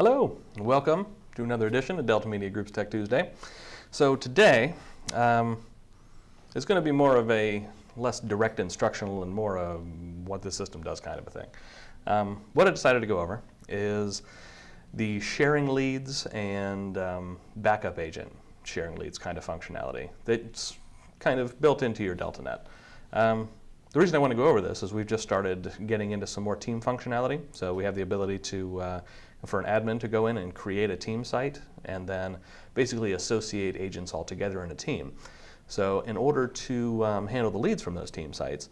Hello, and welcome to another edition of Delta Media Group's Tech Tuesday. So today, it's going to be more of a less direct instructional and more of what the system does kind of a thing. What I decided to go over is the sharing leads and backup agent sharing leads kind of functionality that's kind of built into your DeltaNet. The reason I want to go over this is we've just started getting into some more team functionality. So we have the ability to, for an admin to go in and create a team site and then basically associate agents all together in a team. So in order to handle the leads from those team sites,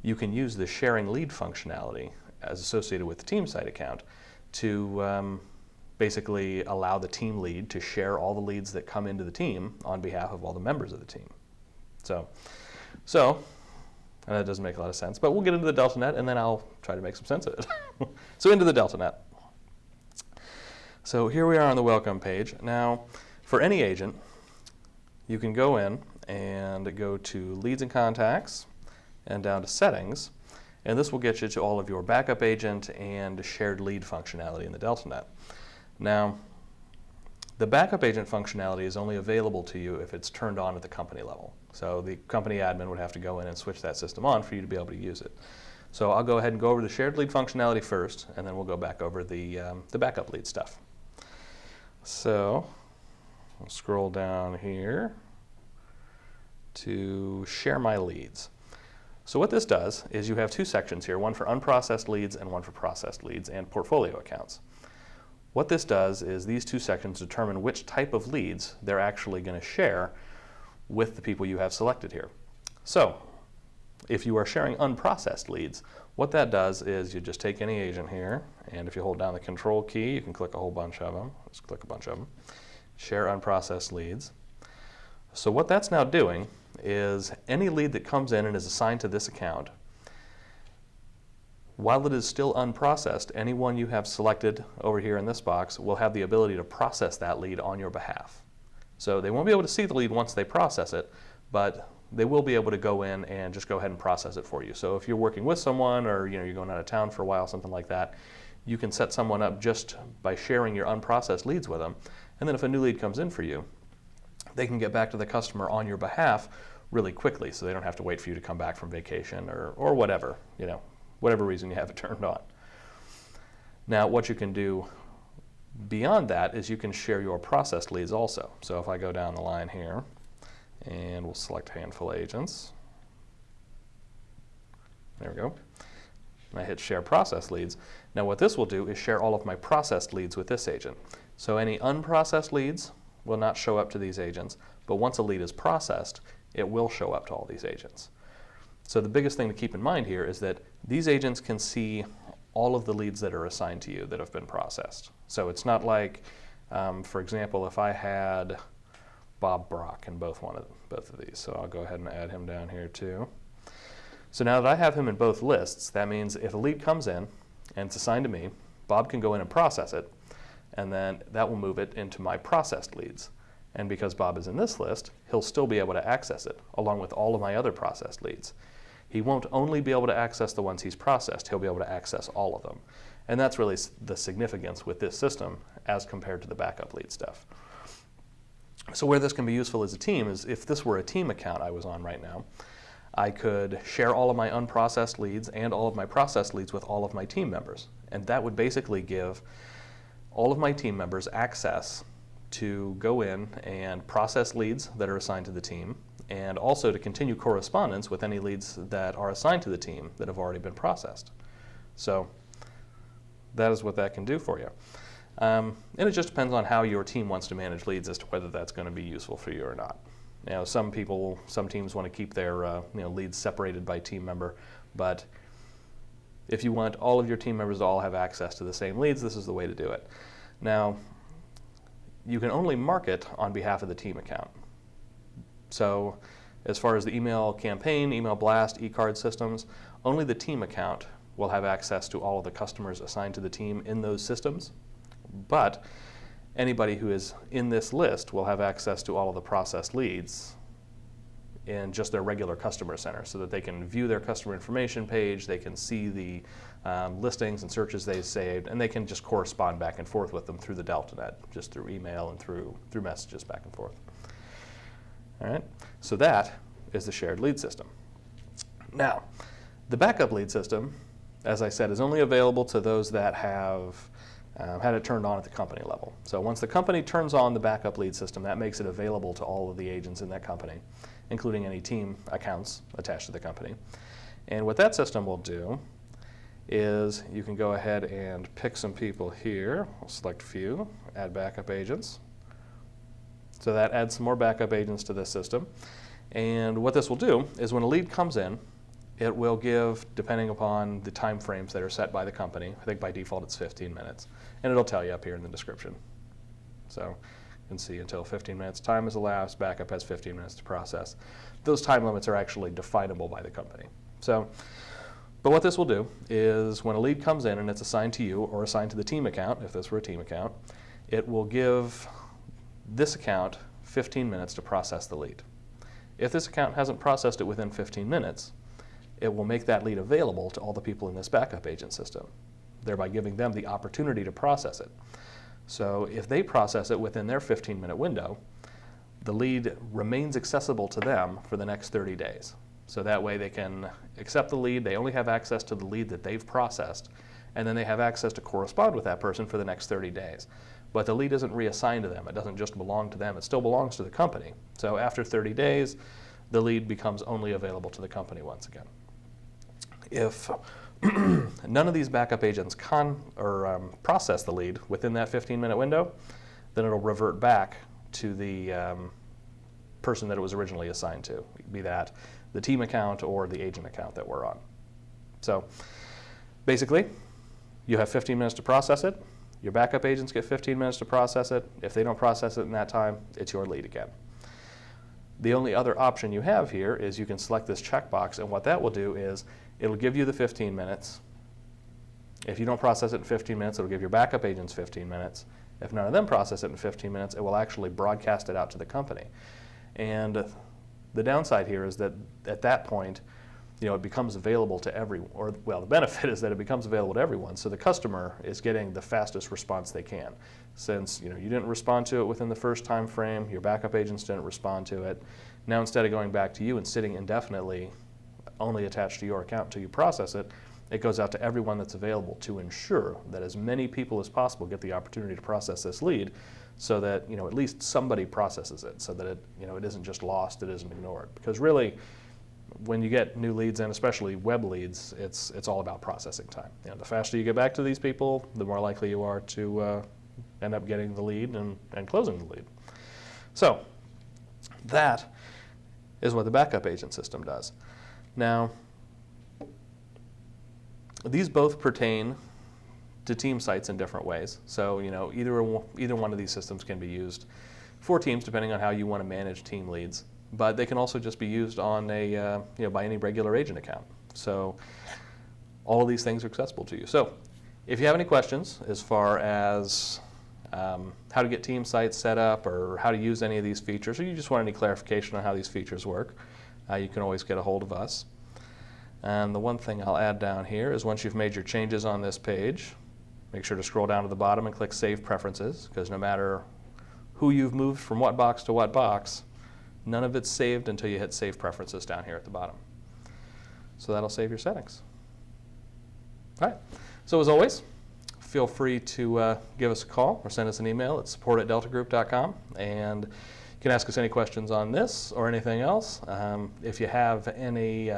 you can use the sharing lead functionality as associated with the team site account to basically allow the team lead to share all the leads that come into the team on behalf of all the members of the team. So and that doesn't make a lot of sense, but we'll get into the DeltaNet and then I'll try to make some sense of it. So into the DeltaNet. So here we are on the welcome page. Now, for any agent, you can go in and go to Leads and Contacts and down to Settings, and this will get you to all of your backup agent and shared lead functionality in the DeltaNet. Now, the backup agent functionality is only available to you if it's turned on at the company level. So the company admin would have to go in and switch that system on for you to be able to use it. So I'll go ahead and go over the shared lead functionality first, and then we'll go back over the backup lead stuff. So I'll scroll down here to share my leads. So what this does is you have two sections here, one for unprocessed leads and one for processed leads and portfolio accounts. What this does is these two sections determine which type of leads they're actually going to share with the people you have selected here. So if you are sharing unprocessed leads, what that does is you just take any agent here, and if you hold down the control key, you can click a whole bunch of them. Let's click a bunch of them. Share unprocessed leads. So what that's now doing is any lead that comes in and is assigned to this account, while it is still unprocessed, anyone you have selected over here in this box will have the ability to process that lead on your behalf. So they won't be able to see the lead once they process it, but they will be able to go in and just go ahead and process it for you. So if you're working with someone or you're going out of town for a while, something like that, you can set someone up just by sharing your unprocessed leads with them. And then if a new lead comes in for you, they can get back to the customer on your behalf really quickly, so they don't have to wait for you to come back from vacation or whatever, whatever reason you have it turned on. Now, what you can do beyond that is you can share your processed leads also. So if I go down the line here, and we'll select handful agents. There we go. And I hit share processed leads. Now what this will do is share all of my processed leads with this agent. So any unprocessed leads will not show up to these agents, but once a lead is processed, it will show up to all these agents. So the biggest thing to keep in mind here is that these agents can see all of the leads that are assigned to you that have been processed. So it's not like, for example, if I had Bob Brock in both of these. So I'll go ahead and add him down here too. So now that I have him in both lists, that means if a lead comes in and it's assigned to me, Bob can go in and process it, and then that will move it into my processed leads. And because Bob is in this list, he'll still be able to access it along with all of my other processed leads. He won't only be able to access the ones he's processed, he'll be able to access all of them. And that's really the significance with this system as compared to the backup lead stuff. So where this can be useful as a team is if this were a team account I was on right now, I could share all of my unprocessed leads and all of my processed leads with all of my team members. And that would basically give all of my team members access to go in and process leads that are assigned to the team, and also to continue correspondence with any leads that are assigned to the team that have already been processed. So that is what that can do for you. And it just depends on how your team wants to manage leads as to whether that's going to be useful for you or not. Some teams want to keep their leads separated by team member, but if you want all of your team members to all have access to the same leads, this is the way to do it. Now, you can only market on behalf of the team account. So as far as the email campaign, email blast, e-card systems, only the team account will have access to all of the customers assigned to the team in those systems. But anybody who is in this list will have access to all of the processed leads in just their regular customer center so that they can view their customer information page, they can see the listings and searches they saved, and they can just correspond back and forth with them through the DeltaNet, just through email and through messages back and forth. All right, so that is the shared lead system. Now, the backup lead system, as I said, is only available to those that have had it turned on at the company level. So once the company turns on the backup lead system, that makes it available to all of the agents in that company, including any team accounts attached to the company. And what that system will do is you can go ahead and pick some people here. I'll select a few, add backup agents. So that adds some more backup agents to this system. And what this will do is when a lead comes in, it will give, depending upon the time frames that are set by the company, I think by default it's 15 minutes, and it'll tell you up here in the description. So you can see until 15 minutes time has elapsed, backup has 15 minutes to process. Those time limits are actually definable by the company. So, but what this will do is when a lead comes in and it's assigned to you or assigned to the team account, if this were a team account, it will give this account 15 minutes to process the lead. If this account hasn't processed it within 15 minutes, it will make that lead available to all the people in this backup agent system, thereby giving them the opportunity to process it. So if they process it within their 15-minute window, the lead remains accessible to them for the next 30 days. So that way they can accept the lead, they only have access to the lead that they've processed, and then they have access to correspond with that person for the next 30 days. But the lead isn't reassigned to them, it doesn't just belong to them, it still belongs to the company. So after 30 days, the lead becomes only available to the company once again. If none of these backup agents process the lead within that 15-minute window, then it'll revert back to the person that it was originally assigned to, be that the team account or the agent account that we're on. So basically, you have 15 minutes to process it. Your backup agents get 15 minutes to process it. If they don't process it in that time, it's your lead again. The only other option you have here is you can select this checkbox, and what that will do is it'll give you the 15 minutes. If you don't process it in 15 minutes, it'll give your backup agents 15 minutes. If none of them process it in 15 minutes, it will actually broadcast it out to the company. And the downside here is that at that point, it becomes available to everyone, or well, the benefit is that it becomes available to everyone, so the customer is getting the fastest response they can. Since you didn't respond to it within the first time frame, your backup agents didn't respond to it, now instead of going back to you and sitting indefinitely only attached to your account until you process it, it goes out to everyone that's available to ensure that as many people as possible get the opportunity to process this lead, so that at least somebody processes it, so that it isn't just lost, it isn't ignored. Because really, when you get new leads in, especially web leads, it's all about processing time. The faster you get back to these people, the more likely you are to end up getting the lead and closing the lead. So that is what the backup agent system does. Now, these both pertain to team sites in different ways. So either one of these systems can be used for teams, depending on how you want to manage team leads. But they can also just be used on a by any regular agent account. So all of these things are accessible to you. So if you have any questions as far as how to get team sites set up or how to use any of these features, or you just want any clarification on how these features work, you can always get a hold of us. And the one thing I'll add down here is once you've made your changes on this page, make sure to scroll down to the bottom and click Save Preferences, because no matter who you've moved from what box to what box, none of it's saved until you hit Save Preferences down here at the bottom. So that'll save your settings. All right. So as always, feel free to give us a call or send us an email at support@deltagroup.com, and you can ask us any questions on this or anything else. If you have any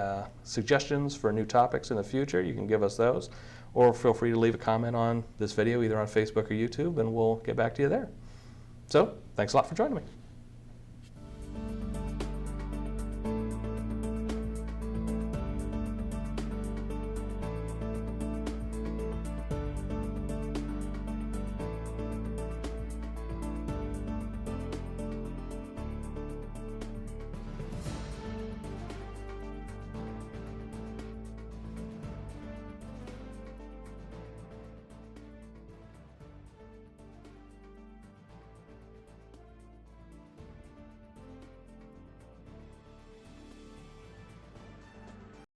suggestions for new topics in the future, you can give us those, or feel free to leave a comment on this video either on Facebook or YouTube, and we'll get back to you there. So thanks a lot for joining me.